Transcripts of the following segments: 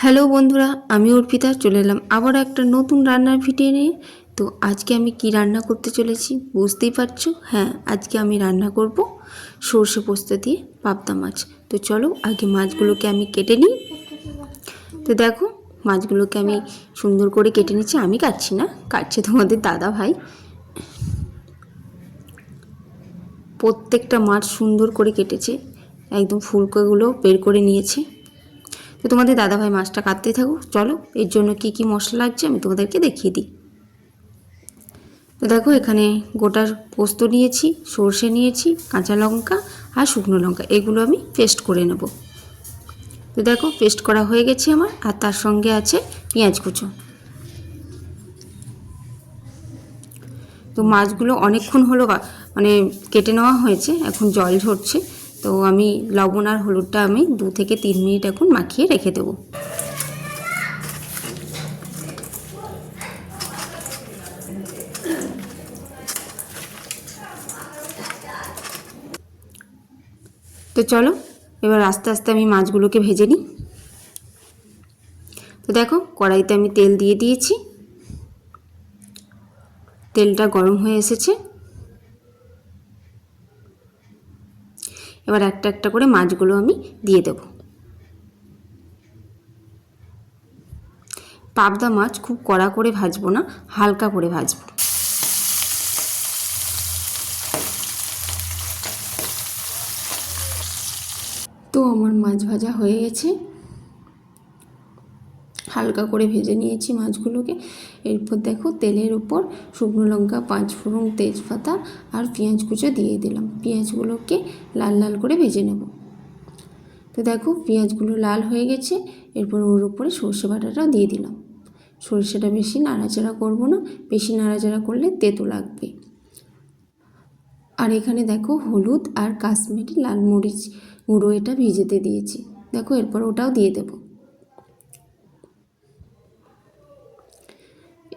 Hello বন্ধুরা, আমি অর্পিতা চলে এলাম আবার একটা নতুন রান্নার ভিডিও নিয়ে। তো আজকে আমি কি রান্না করতে চলেছি বুঝতেই পারছো। হ্যাঁ, আজকে আমি রান্না করব সর্ষে পোস্ত দিয়ে পাবদা মাছ। তো চলো আগে মাছগুলোকে আমি কেটে নিই। তো দেখো, মাছগুলোকে আমি সুন্দর করে কেটে নিচ্ছি। আমি কাটছি না, কাটছে তোমাদের দাদা ভাই। প্রত্যেকটা মাছ সুন্দর করে কেটেছে, একদম ফুলকোগুলো বের করে নিয়েছে। তো তোমাদের দাদাভাই মাছটা কাটতে থাকুক। চলো এর জন্য কি কি মশলা লাগছে আমি তোমাদেরকে দেখিয়ে দিই। তো দেখো, এখানে গোটা পোস্ত নিয়েছি, সর্ষে নিয়েছি, কাঁচা লঙ্কা আর শুকনো লঙ্কা, এগুলো আমি পেস্ট করে নেব। তো দেখো পেস্ট করা হয়ে গেছে আমার। আর তার সঙ্গে আছে পেঁয়াজ কুচো। তো মাছগুলো অনেকক্ষণ হলো মানে কেটে নেওয়া হয়েছে, এখন জল ঝরছে। তো আমি লবণ আর হলুদটা আমি 2 থেকে 3 মিনিট এখন মাখিয়ে রেখে দেবো। তো চলো এবার আস্তে আস্তে আমি মাছগুলোকে ভেজে নিই। তো দেখো, কড়াইতে আমি তেল দিয়ে দিয়েছি, তেলটা গরম হয়ে এসেছে। এবার একটা একটা করে মাছগুলো আমি দিয়ে দেব। পাবদা মাছ খুব কড়া করে ভাজবো না, হালকা করে ভাজবো। তো আমার মাছ ভাজা হয়ে গেছে, হালকা করে ভেজে নিয়েছি মাছগুলোকে। এরপর দেখো, তেলের উপর শুকনো লঙ্কা, 5 ফোড়ন, তেজপাতা আর পেঁয়াজ কুচো দিয়ে দিলাম। পেঁয়াজগুলোকে লাল লাল করে ভেজে নেব। তো দেখো পেঁয়াজগুলো লাল হয়ে গেছে। এরপর ওর উপরে সর্ষে বাটাটাও দিয়ে দিলাম। সর্ষেটা বেশি নাড়াচাড়া করব না, বেশি নাড়াচাড়া করলে তেতো লাগবে। আর এখানে দেখো হলুদ আর কাশ্মীরি লাল মরিচ গুঁড়ো এটা ভিজেতে দিয়েছি। দেখো এরপর ওটাও দিয়ে দেব।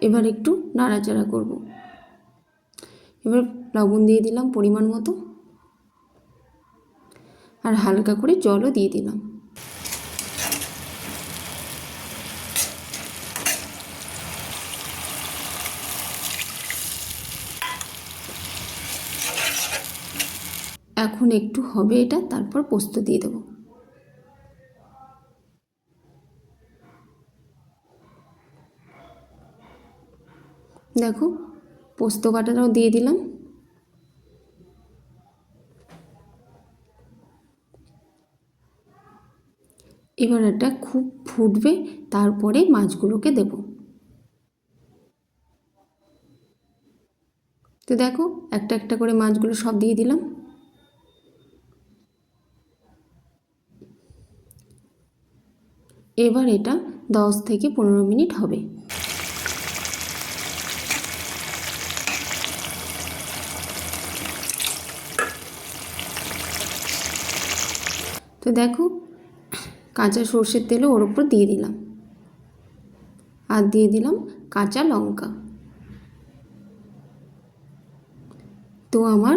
এবার একটু নাড়াচাড়া করব। এবার লবণ দিয়ে দিলাম পরিমাণ মতো, আর হালকা করে জলও দিয়ে দিলাম। এখন একটু হবে এটা, তারপর পোস্ত দিয়ে দেব। দেখো পোস্ত বাটাটাও দিয়ে দিলাম। এবার এটা খুব ফুটবে, তারপরে মাছগুলোকে দেব। তো দেখো একটা একটা করে মাছগুলো সব দিয়ে দিলাম। এবার এটা 10 থেকে 15 মিনিট হবে। তো দেখো কাঁচা সর্ষের তেলও ওর উপর দিয়ে দিলাম, আর দিয়ে দিলাম কাঁচা লঙ্কা। তো আমার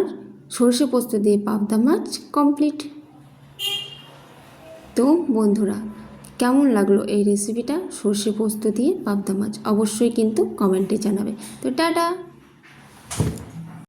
সর্ষে পোস্ত দিয়ে পাবদা মাছ কমপ্লিট। তো বন্ধুরা, কেমন লাগলো এই রেসিপিটা সর্ষে পোস্ত দিয়ে পাবদা মাছ, অবশ্যই কিন্তু কমেন্টে জানাবে। তো টাটা।